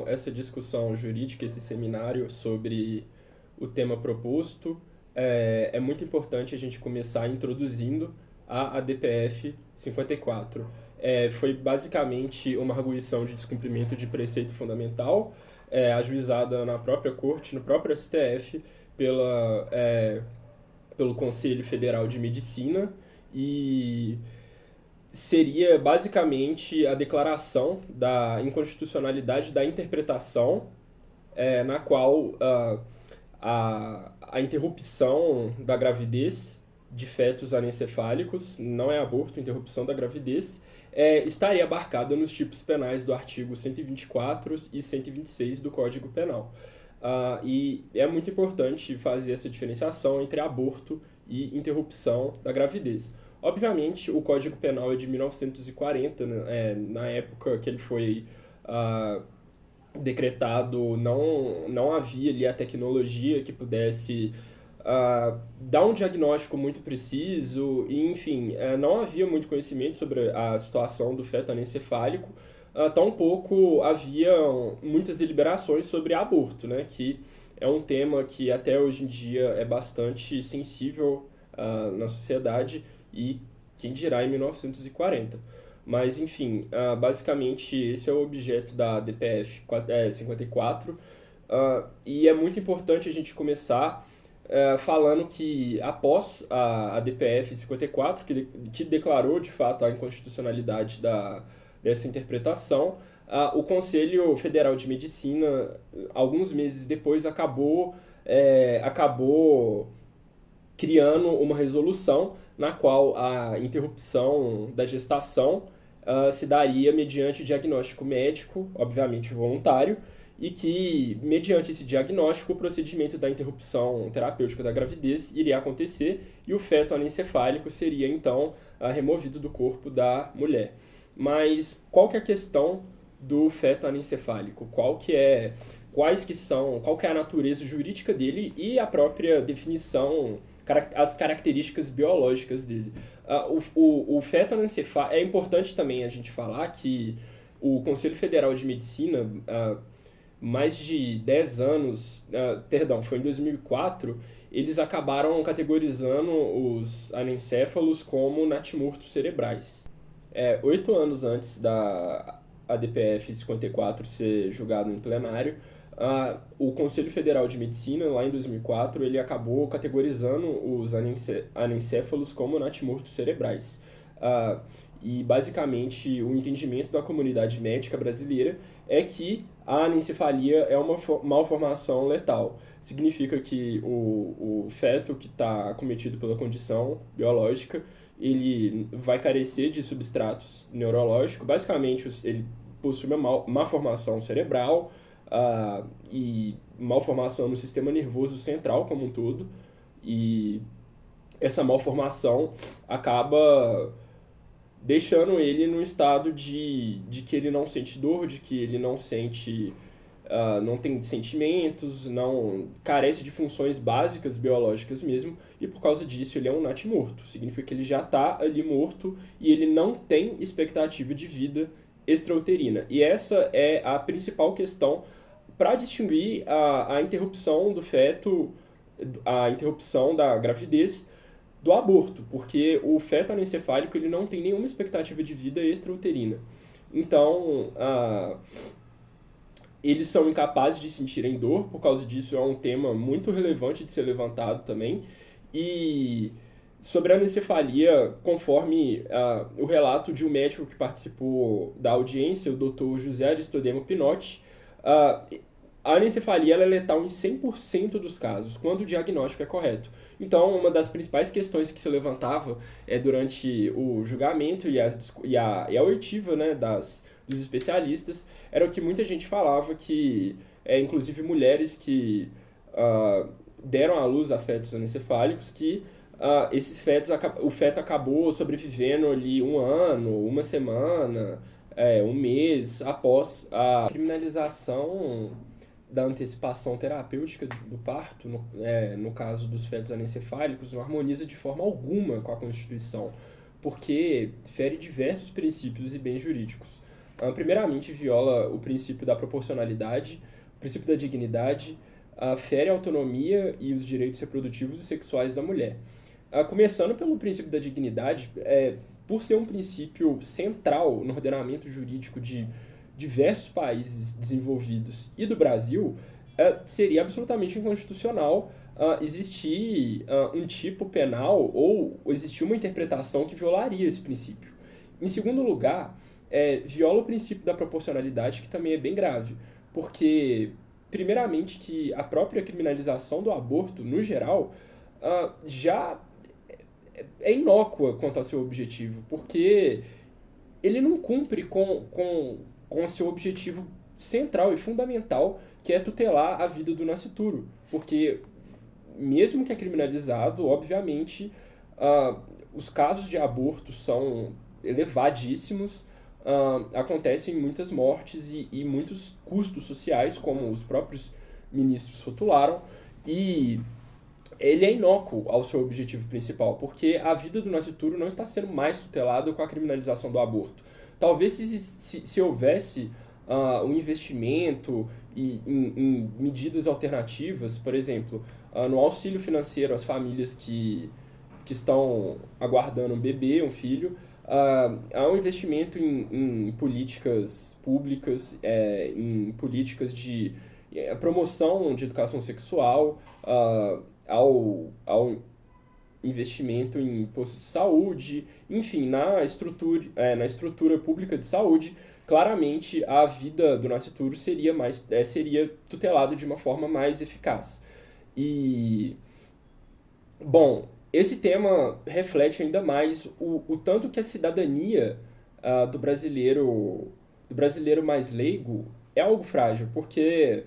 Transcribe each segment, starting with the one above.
Essa discussão jurídica, esse seminário sobre o tema proposto, é muito importante a gente começar introduzindo a ADPF 54. Foi basicamente uma arguição de descumprimento de preceito fundamental, ajuizada na própria Corte, no próprio STF, pelo Conselho Federal de Medicina, e seria basicamente a declaração da inconstitucionalidade da interpretação, na qual a interrupção da gravidez de fetos anencefálicos, não é aborto, interrupção da gravidez, estaria abarcada nos tipos penais do artigo 124 e 126 do Código Penal. E é muito importante fazer essa diferenciação entre aborto e interrupção da gravidez. Obviamente, o Código Penal é de 1940, né? Na época que ele foi decretado, não havia ali a tecnologia que pudesse dar um diagnóstico muito preciso, e, enfim, não havia muito conhecimento sobre a situação do feto anencefálico, tampouco havia muitas deliberações sobre aborto, né, que é um tema que até hoje em dia é bastante sensível na sociedade, e quem dirá em 1940. Mas, enfim, basicamente esse é o objeto da DPF 54, e é muito importante a gente começar falando que após a DPF 54, que declarou de fato a inconstitucionalidade dessa interpretação, o Conselho Federal de Medicina, alguns meses depois, acabou criando uma resolução na qual a interrupção da gestação se daria mediante diagnóstico médico, obviamente voluntário, e que, mediante esse diagnóstico, o procedimento da interrupção terapêutica da gravidez iria acontecer e o feto anencefálico seria, então, removido do corpo da mulher. Mas qual que é a questão do feto anencefálico? Qual que é a natureza jurídica dele e a própria definição, as características biológicas dele? O feto anencefálico, é importante também a gente falar que o Conselho Federal de Medicina, mais de 10 anos, foi em 2004, eles acabaram categorizando os anencéfalos como natimortos cerebrais. 8 anos antes da ADPF 54 ser julgado em plenário, o Conselho Federal de Medicina, lá em 2004, ele acabou categorizando os anencéfalos como natimortos cerebrais. E, basicamente, o entendimento da comunidade médica brasileira é que a anencefalia é uma malformação letal. Significa que o feto que está acometido pela condição biológica, ele vai carecer de substratos neurológicos. Basicamente, ele possui uma malformação cerebral, e malformação no sistema nervoso central como um todo. E essa malformação acaba deixando ele num estado de que ele não sente dor, de que ele não sente, não tem sentimentos, não carece de funções básicas biológicas mesmo, e por causa disso ele é um natimorto. Significa que ele já está ali morto e ele não tem expectativa de vida extrauterina. E essa é a principal questão para distinguir a interrupção do feto, a interrupção da gravidez do aborto, porque o feto anencefálico ele não tem nenhuma expectativa de vida extrauterina. Então, eles são incapazes de sentirem dor, por causa disso é um tema muito relevante de ser levantado também. E sobre a anencefalia, conforme o relato de um médico que participou da audiência, o Dr. José Aristodemo Pinotti, a anencefalia ela é letal em 100% dos casos, quando o diagnóstico é correto. Então, uma das principais questões que se levantava durante o julgamento e a oitiva, né, dos especialistas era o que muita gente falava, que inclusive mulheres que deram à luz a fetos anencefálicos, que o feto acabou sobrevivendo ali um ano, uma semana, um mês após a criminalização da antecipação terapêutica do parto, no caso dos fetos anencefálicos, não harmoniza de forma alguma com a Constituição, porque fere diversos princípios e bens jurídicos. Primeiramente, viola o princípio da proporcionalidade, o princípio da dignidade, fere a autonomia e os direitos reprodutivos e sexuais da mulher. Começando pelo princípio da dignidade, por ser um princípio central no ordenamento jurídico de diversos países desenvolvidos e do Brasil, seria absolutamente inconstitucional existir um tipo penal ou existir uma interpretação que violaria esse princípio. Em segundo lugar, viola o princípio da proporcionalidade, que também é bem grave, porque, primeiramente, que a própria criminalização do aborto, no geral, já é inócua quanto ao seu objetivo, porque ele não cumpre com o seu objetivo central e fundamental, que é tutelar a vida do nascituro. Porque, mesmo que é criminalizado, obviamente, os casos de aborto são elevadíssimos, acontecem muitas mortes e muitos custos sociais, como os próprios ministros rotularam, e ele é inócuo ao seu objetivo principal, porque a vida do nascituro não está sendo mais tutelada com a criminalização do aborto. Talvez se houvesse um investimento em medidas alternativas, por exemplo, no auxílio financeiro às famílias que estão aguardando um bebê, um filho, há um investimento em políticas públicas, em políticas de promoção de educação sexual, ao investimento em postos de saúde, enfim, na estrutura pública de saúde, claramente a vida do nascituro seria tutelada de uma forma mais eficaz. E, bom, esse tema reflete ainda mais o tanto que a cidadania do brasileiro mais leigo é algo frágil, porque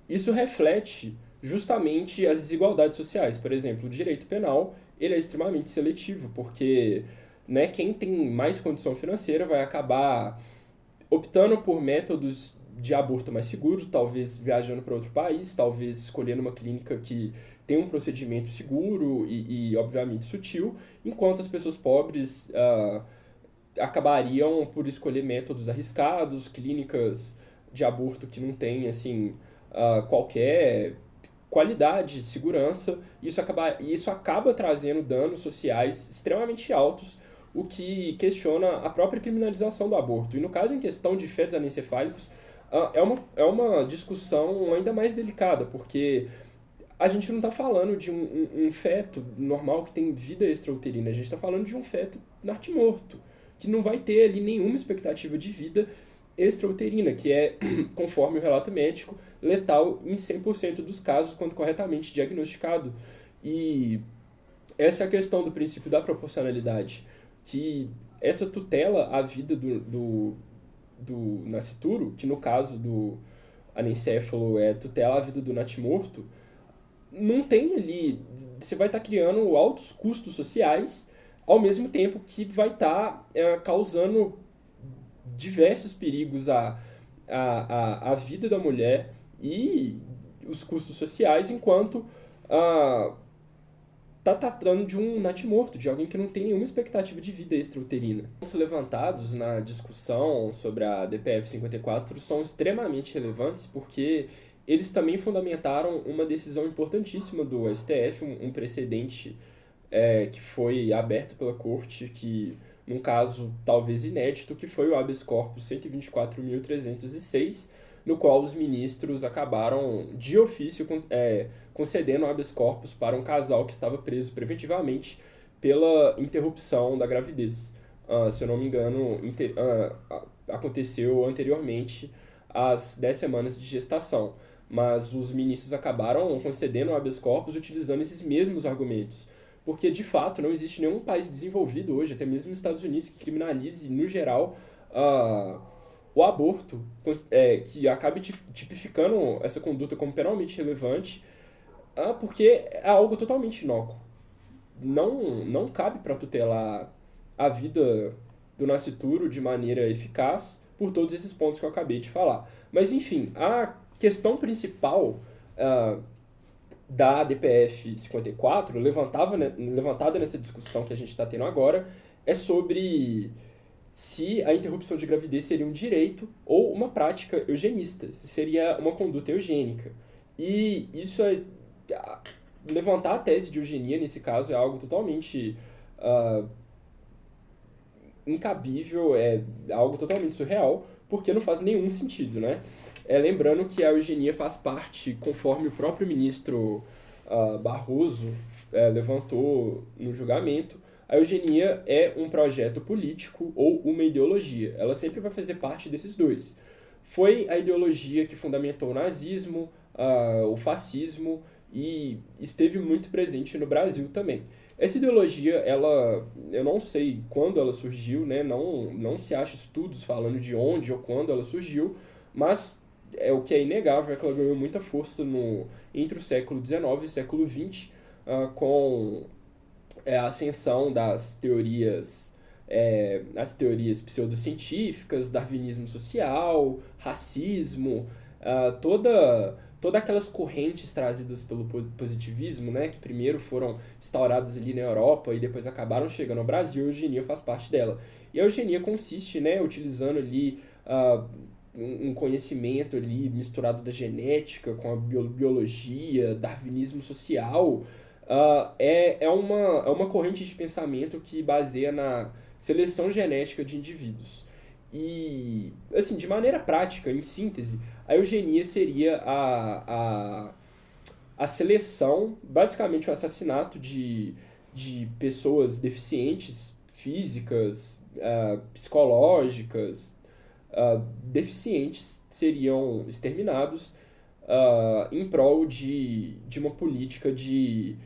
isso reflete justamente as desigualdades sociais. Por exemplo, o direito penal ele é extremamente seletivo, porque né, quem tem mais condição financeira vai acabar optando por métodos de aborto mais seguros, talvez viajando para outro país, talvez escolhendo uma clínica que tem um procedimento seguro obviamente, sutil, enquanto as pessoas pobres acabariam por escolher métodos arriscados, clínicas de aborto que não têm, assim, qualquer qualidade, segurança, isso acaba trazendo danos sociais extremamente altos, o que questiona a própria criminalização do aborto. E no caso em questão de fetos anencefálicos, é uma discussão ainda mais delicada, porque a gente não está falando de um feto normal que tem vida extrauterina, a gente está falando de um feto natimorto, que não vai ter ali nenhuma expectativa de vida extrauterina, que é, conforme o relato médico, letal em 100% dos casos quando corretamente diagnosticado. E essa é a questão do princípio da proporcionalidade, que essa tutela a vida do nascituro, que no caso do anencéfalo tutela a vida do natimorto, não tem ali. Você vai estar criando altos custos sociais, ao mesmo tempo que vai estar causando diversos perigos à vida da mulher e os custos sociais, enquanto está tratando de um natimorto, de alguém que não tem nenhuma expectativa de vida extrauterina. Os levantados na discussão sobre a DPF 54 são extremamente relevantes porque eles também fundamentaram uma decisão importantíssima do STF, um precedente que foi aberto pela corte, que num caso talvez inédito, que foi o habeas corpus 124.306, no qual os ministros acabaram de ofício concedendo habeas corpus para um casal que estava preso preventivamente pela interrupção da gravidez. Se eu não me engano, aconteceu anteriormente às 10 semanas de gestação, mas os ministros acabaram concedendo habeas corpus utilizando esses mesmos argumentos. Porque, de fato, não existe nenhum país desenvolvido hoje, até mesmo nos Estados Unidos, que criminalize, no geral, o aborto, que acabe tipificando essa conduta como penalmente relevante, porque é algo totalmente inócuo. Não cabe para tutelar a vida do nascituro de maneira eficaz por todos esses pontos que eu acabei de falar. Mas, enfim, a questão principal da DPF 54, levantada nessa discussão que a gente está tendo agora, é sobre se a interrupção de gravidez seria um direito ou uma prática eugenista, se seria uma conduta eugênica. E isso é. Levantar a tese de eugenia, nesse caso, é algo totalmente incabível, é algo totalmente surreal, porque não faz nenhum sentido, né? Lembrando que a eugenia faz parte, conforme o próprio ministro Barroso levantou no julgamento, a eugenia é um projeto político ou uma ideologia. Ela sempre vai fazer parte desses dois. Foi a ideologia que fundamentou o nazismo, o fascismo e esteve muito presente no Brasil também. Essa ideologia, eu não sei quando ela surgiu, né? Não se acha estudos falando de onde ou quando ela surgiu, mas o que é inegável é que ela ganhou muita força entre o século XIX e o século XX, com a ascensão as teorias pseudocientíficas, darwinismo social, racismo, todas aquelas correntes trazidas pelo positivismo, né, que primeiro foram instauradas ali na Europa e depois acabaram chegando ao Brasil. A eugenia faz parte dela. E a eugenia consiste, né, utilizando ali um conhecimento ali misturado da genética com a biologia, darwinismo social. É uma corrente de pensamento que baseia na seleção genética de indivíduos. E, assim, de maneira prática, em síntese, a eugenia seria a seleção, basicamente o assassinato de pessoas deficientes, físicas, psicológicas, deficientes, seriam exterminados em prol de uma política de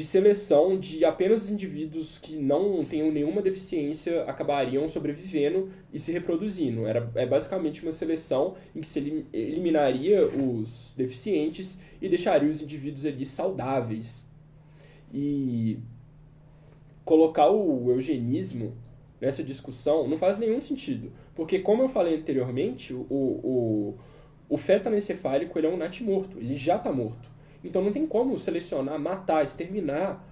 seleção de apenas os indivíduos que não tenham nenhuma deficiência acabariam sobrevivendo e se reproduzindo. É basicamente uma seleção em que se eliminaria os deficientes e deixaria os indivíduos ali saudáveis. E colocar o eugenismo nessa discussão não faz nenhum sentido, porque, como eu falei anteriormente, o feto anencefálico ele é um natimorto, ele já está morto. Então não tem como selecionar, matar, exterminar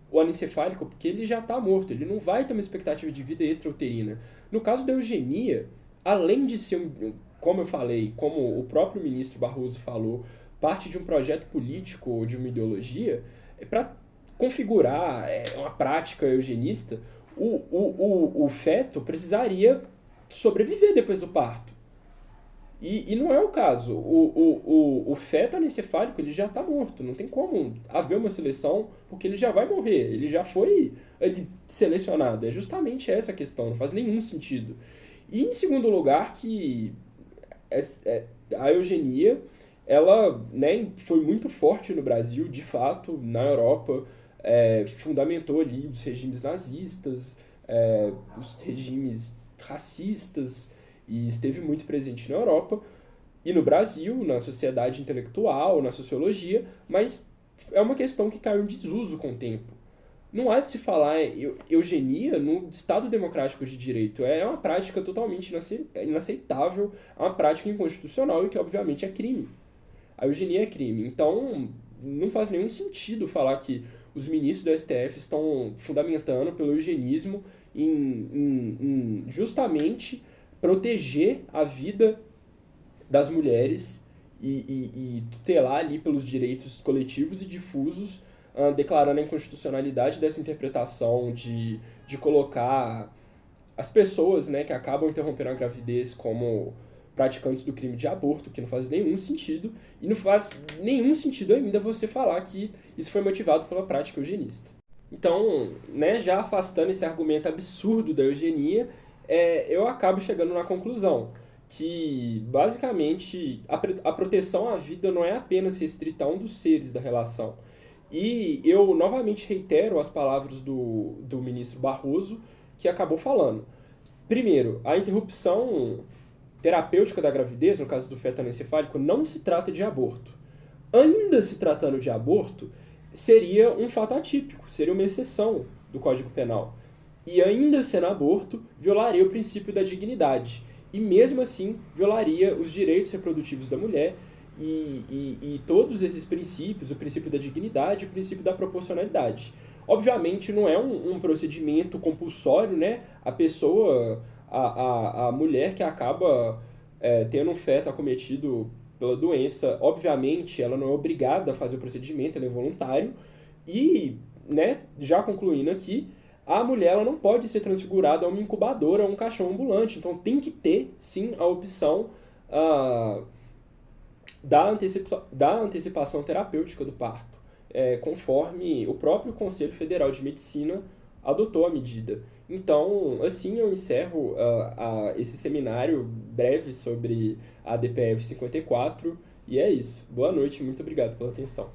o anencefálico, porque ele já está morto, ele não vai ter uma expectativa de vida extrauterina. No caso da eugenia, além de ser, como eu falei, como o próprio ministro Barroso falou, parte de um projeto político ou de uma ideologia, para configurar uma prática eugenista, o feto precisaria sobreviver depois do parto. E não é o caso. O feto anencefálico ele já está morto. Não tem como haver uma seleção, porque ele já vai morrer. Ele já foi selecionado. É justamente essa a questão. Não faz nenhum sentido. E, em segundo lugar, que a eugenia ela, né, foi muito forte no Brasil, de fato, na Europa. Fundamentou ali os regimes nazistas, os regimes racistas, e esteve muito presente na Europa e no Brasil, na sociedade intelectual, na sociologia, mas é uma questão que caiu em desuso com o tempo. Não há de se falar eugenia no Estado democrático de direito. É uma prática totalmente inaceitável, é uma prática inconstitucional e que, obviamente, é crime. A eugenia é crime. Então, não faz nenhum sentido falar que os ministros do STF estão fundamentando pelo eugenismo em justamente proteger a vida das mulheres e tutelar ali pelos direitos coletivos e difusos, declarando a inconstitucionalidade dessa interpretação de colocar as pessoas, né, que acabam interrompendo a gravidez como praticantes do crime de aborto, que não faz nenhum sentido, e não faz nenhum sentido ainda você falar que isso foi motivado pela prática eugenista. Então, né, já afastando esse argumento absurdo da eugenia, eu acabo chegando na conclusão que, basicamente, a proteção à vida não é apenas restrita a um dos seres da relação. E eu novamente reitero as palavras do ministro Barroso, que acabou falando. Primeiro, a interrupção terapêutica da gravidez, no caso do feto anencefálico, não se trata de aborto. Ainda se tratando de aborto, seria um fato atípico, seria uma exceção do Código Penal. E ainda sendo aborto, violaria o princípio da dignidade. E mesmo assim, violaria os direitos reprodutivos da mulher e todos esses princípios, o princípio da dignidade e o princípio da proporcionalidade. Obviamente não é um procedimento compulsório, né? A pessoa, a mulher que acaba tendo um feto acometido pela doença, obviamente ela não é obrigada a fazer o procedimento, ela é voluntário. E, né, já concluindo aqui, a mulher ela não pode ser transfigurada a uma incubadora ou um caixão ambulante. Então tem que ter, sim, a opção ah, da antecipação terapêutica do parto, conforme o próprio Conselho Federal de Medicina adotou a medida. Então, assim eu encerro esse seminário breve sobre a DPF 54, e é isso. Boa noite, muito obrigado pela atenção.